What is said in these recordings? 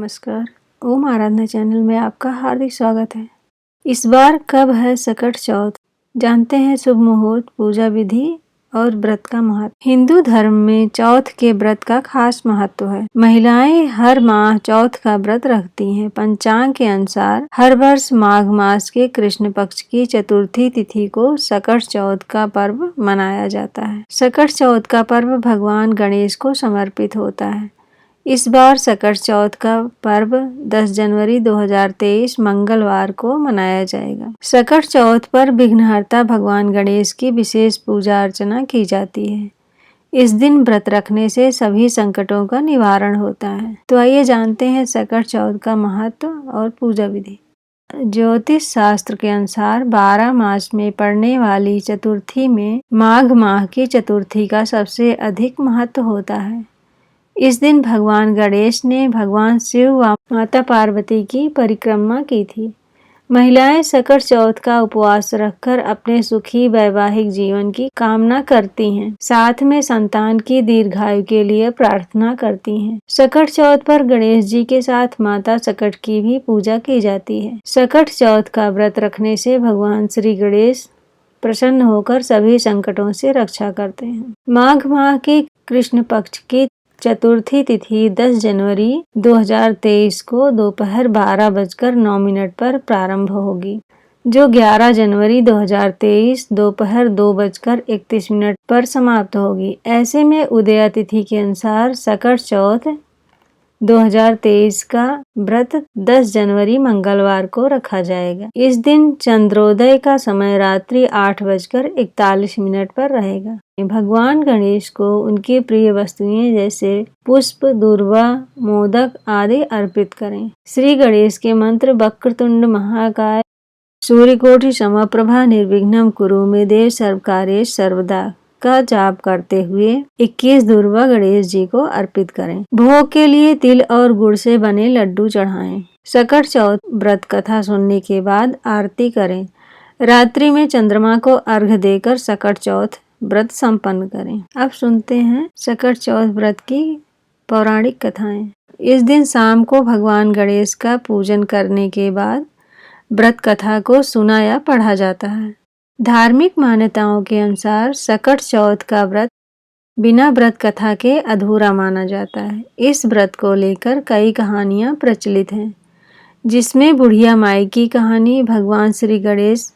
नमस्कार। ओम आराधना चैनल में आपका हार्दिक स्वागत है। इस बार कब है सकट चौथ? जानते हैं शुभ मुहूर्त, पूजा विधि और व्रत का महत्व। हिंदू धर्म में चौथ के व्रत का खास महत्व है। महिलाएं हर माह चौथ का व्रत रखती हैं। पंचांग के अनुसार हर वर्ष माघ मास के कृष्ण पक्ष की चतुर्थी तिथि को सकट चौथ का पर्व मनाया जाता है। सकट चौथ का पर्व भगवान गणेश को समर्पित होता है। इस बार सकट चौथ का पर्व 10 जनवरी 2023 मंगलवार को मनाया जाएगा। सकट चौथ पर विघ्नहर्ता भगवान गणेश की विशेष पूजा अर्चना की जाती है। इस दिन व्रत रखने से सभी संकटों का निवारण होता है। तो आइए जानते हैं सकट चौथ का महत्व और पूजा विधि। ज्योतिष शास्त्र के अनुसार 12 मास में पड़ने वाली चतुर्थी में माघ माह की चतुर्थी का सबसे अधिक महत्व होता है। इस दिन भगवान गणेश ने भगवान शिव व माता पार्वती की परिक्रमा की थी। महिलाएं सकट चौथ का उपवास रखकर अपने सुखी वैवाहिक जीवन की कामना करती हैं। साथ में संतान की दीर्घायु के लिए प्रार्थना करती हैं। सकट चौथ पर गणेश जी के साथ माता सकट की भी पूजा की जाती है। सकट चौथ का व्रत रखने से भगवान श्री गणेश प्रसन्न होकर सभी संकटों से रक्षा करते हैं। माघ माह के कृष्ण पक्ष की चतुर्थी तिथि 10 जनवरी 2023 को दोपहर 12:09 पर प्रारंभ होगी, जो 11 जनवरी 2023 दोपहर 2:31 पर समाप्त होगी। ऐसे में उदया तिथि के अनुसार सकट चौथ 2023 का व्रत 10 जनवरी मंगलवार को रखा जाएगा। इस दिन चंद्रोदय का समय रात्रि 8:41 पर रहेगा। भगवान गणेश को उनकी प्रिय वस्तुएं जैसे पुष्प, दूर्वा, मोदक आदि अर्पित करें। श्री गणेश के मंत्र वक्रतुंड महाकाय, सूर्यकोटि समप्रभा, निर्विघ्नं कुरु मे देव, सर्वकार्येषु सर्वदा का जाप करते हुए 21 दूर्वा गणेश जी को अर्पित करें। भोग के लिए तिल और गुड़ से बने लड्डू चढ़ाएं। सकट चौथ व्रत कथा सुनने के बाद आरती करें। रात्रि में चंद्रमा को अर्घ्य देकर सकट चौथ व्रत संपन्न करें। अब सुनते हैं सकट चौथ व्रत की पौराणिक कथाएं। इस दिन शाम को भगवान गणेश का पूजन करने के बाद व्रत कथा को सुना या पढ़ा जाता है। धार्मिक मान्यताओं के अनुसार सकट चौथ का व्रत बिना व्रत कथा के अधूरा माना जाता है। इस व्रत को लेकर कई कहानियां प्रचलित हैं, जिसमें बुढ़िया माई की कहानी, भगवान श्री गणेश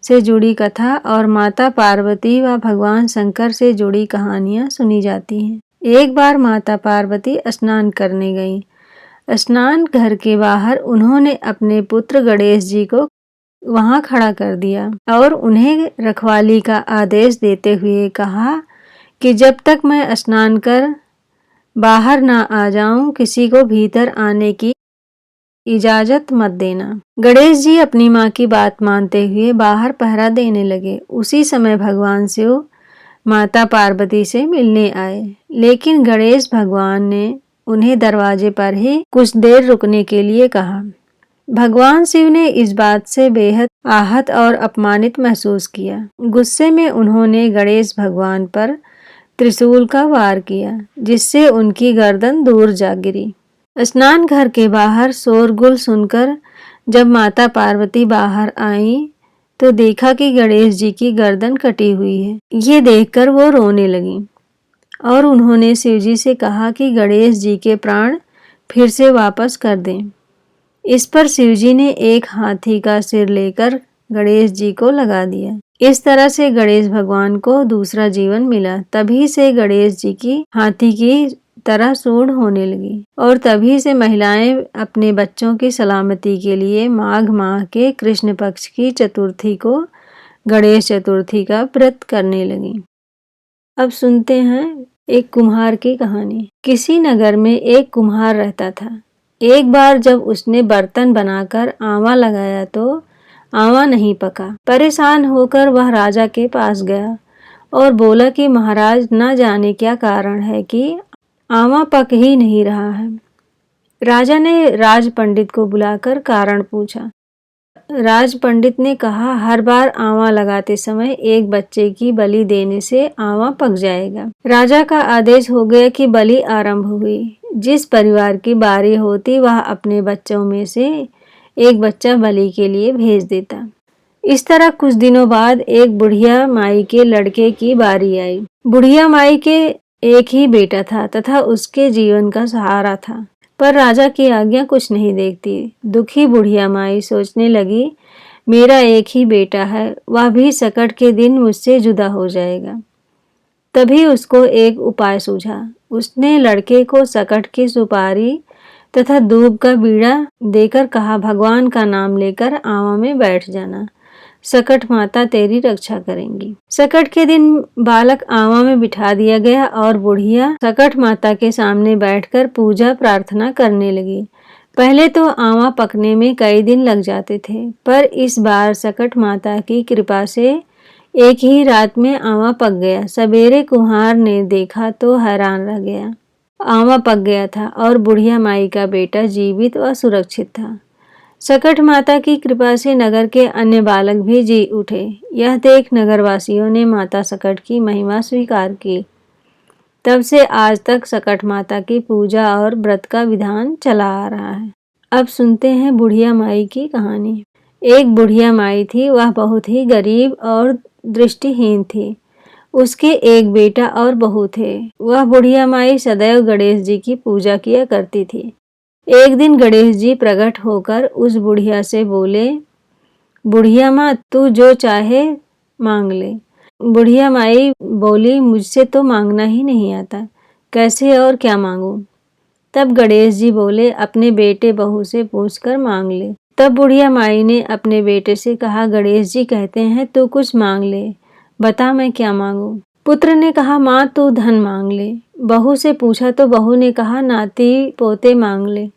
से जुड़ी कथा और माता पार्वती व भगवान शंकर से जुड़ी कहानियां सुनी जाती हैं। एक बार माता पार्वती स्नान करने गईं। स्नान घर के बाहर उन्होंने अपने पुत्र गणेश जी को वहां खड़ा कर दिया और उन्हें रखवाली का आदेश देते हुए कहा कि जब तक मैं स्नान कर बाहर ना आ जाऊं, किसी को भीतर आने की इजाजत मत देना। गणेश जी अपनी मां की बात मानते हुए बाहर पहरा देने लगे। उसी समय भगवान शिव माता पार्वती से मिलने आए, लेकिन गणेश भगवान ने उन्हें दरवाजे पर ही कुछ देर रुकने के लिए कहा। भगवान शिव ने इस बात से बेहद आहत और अपमानित महसूस किया। गुस्से में उन्होंने गणेश भगवान पर त्रिशूल का वार किया, जिससे उनकी गर्दन दूर जा गिरी। स्नान घर के बाहर शोरगुल सुनकर जब माता पार्वती बाहर आईं, तो देखा कि गणेश जी की गर्दन कटी हुई है। ये देखकर वो रोने लगीं और उन्होंने शिव जी से कहा कि गणेश जी के प्राण फिर से वापस कर दें। इस पर शिव जी ने एक हाथी का सिर लेकर गणेश जी को लगा दिया। इस तरह से गणेश भगवान को दूसरा जीवन मिला। तभी से गणेश जी की हाथी की तरह सूंड होने लगी और तभी से महिलाएं अपने बच्चों की सलामती के लिए माघ माह के कृष्ण पक्ष की चतुर्थी को गणेश चतुर्थी का व्रत करने लगी। अब सुनते हैं एक कुम्हार की कहानी। किसी नगर में एक कुम्हार रहता था। एक बार जब उसने बर्तन बनाकर आंवा लगाया तो आंवा नहीं पका। परेशान होकर वह राजा के पास गया और बोला कि महाराज, न जाने क्या कारण है कि आंवा पक ही नहीं रहा है। राजा ने राज पंडित को बुलाकर कारण पूछा। राज पंडित ने कहा, हर बार आंवा लगाते समय एक बच्चे की बलि देने से आंवा पक जाएगा। राजा का आदेश हो गया कि बलि आरंभ हुई। जिस परिवार की बारी होती वह अपने बच्चों में से एक बच्चा बलि के लिए भेज देता। इस तरह कुछ दिनों बाद एक बुढ़िया माई के लड़के की बारी आई। बुढ़िया माई के एक ही बेटा था तथा उसके जीवन का सहारा था, पर राजा की आज्ञा कुछ नहीं देखती। दुखी बुढ़िया माई सोचने लगी, मेरा एक ही बेटा है, वह भी संकट के दिन मुझसे जुदा हो जाएगा। तभी उसको एक उपाय सूझा। उसने लड़के को सकट की सुपारी तथा दूब का बीड़ा देकर कहा, भगवान का नाम लेकर आवा में बैठ जाना, सकट माता तेरी रक्षा करेंगी। सकट के दिन बालक आवा में बिठा दिया गया और बुढ़िया सकट माता के सामने बैठकर पूजा प्रार्थना करने लगी। पहले तो आवा पकने में कई दिन लग जाते थे, पर इस बार सकट माता की कृपा से एक ही रात में आवा पक गया। सवेरे कुम्हार ने देखा तो हैरान रह गया। आवा पक गया था और बुढ़िया माई का बेटा जीवित व सुरक्षित था। सकट माता की कृपा से नगर के अन्य बालक भी जी उठे। यह देख नगरवासियों ने माता सकट की महिमा स्वीकार की। तब से आज तक सकट माता की पूजा और व्रत का विधान चला आ रहा है। अब सुनते हैं बुढ़िया माई की कहानी। एक बुढ़िया माई थी, वह बहुत ही गरीब और दृष्टिहीन थी। उसके एक बेटा और बहू थे। वह बुढ़िया माई सदैव गणेश जी की पूजा किया करती थी। एक दिन गणेश जी प्रकट होकर उस बुढ़िया से बोले, बुढ़िया माँ तू जो चाहे मांग ले। बुढ़िया माई बोली, मुझसे तो मांगना ही नहीं आता, कैसे और क्या मांगूं। तब गणेश जी बोले, अपने बेटे बहू से पूछकर मांग ले। तब बुढ़िया माई ने अपने बेटे से कहा, गणेश जी कहते हैं तू कुछ मांग ले, बता मैं क्या मांगू। पुत्र ने कहा, माँ तू धन मांग ले। बहू से पूछा तो बहू ने कहा, नाती पोते मांग ले।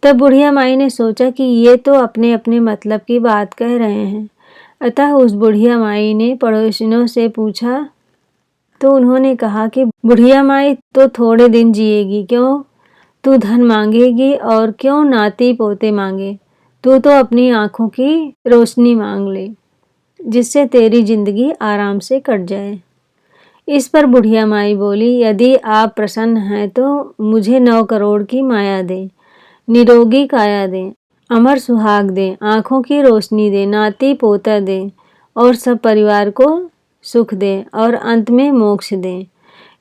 तब बुढ़िया माई ने सोचा कि ये तो अपने अपने मतलब की बात कह रहे हैं। अतः उस बुढ़िया माई ने पड़ोसिनों से पूछा तो उन्होंने कहा कि बुढ़िया माई तो थोड़े दिन जिएगी, क्यों तू धन मांगेगी और क्यों नाती पोते मांगे। तू तो अपनी आंखों की रोशनी मांग ले, जिससे तेरी जिंदगी आराम से कट जाए। इस पर बुढ़िया माई बोली, यदि आप प्रसन्न हैं तो मुझे 9 करोड़ की माया दें, निरोगी काया दें, अमर सुहाग दें, आंखों की रोशनी दें, नाती पोता दें और सब परिवार को सुख दें और अंत में मोक्ष दें।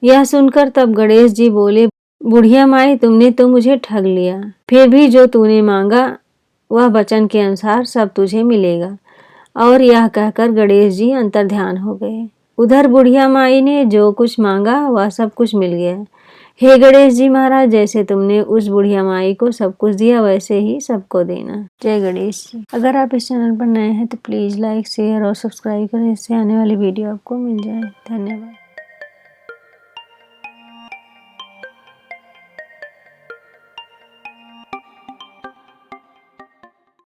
यह सुनकर तब गणेश जी बोले, बुढ़िया माई तुमने तो मुझे ठग लिया, फिर भी जो तूने मांगा वह वचन के अनुसार सब तुझे मिलेगा। और यह कहकर गणेश जी अंतर्ध्यान हो गए। उधर बुढ़िया माई ने जो कुछ मांगा वह सब कुछ मिल गया। हे गणेश जी महाराज, जैसे तुमने उस बुढ़िया माई को सब कुछ दिया वैसे ही सबको देना। जय गणेश जी। अगर आप इस चैनल पर नए हैं तो प्लीज़ लाइक शेयर और सब्सक्राइब करें, इससे आने वाली वीडियो आपको मिल जाए। धन्यवाद।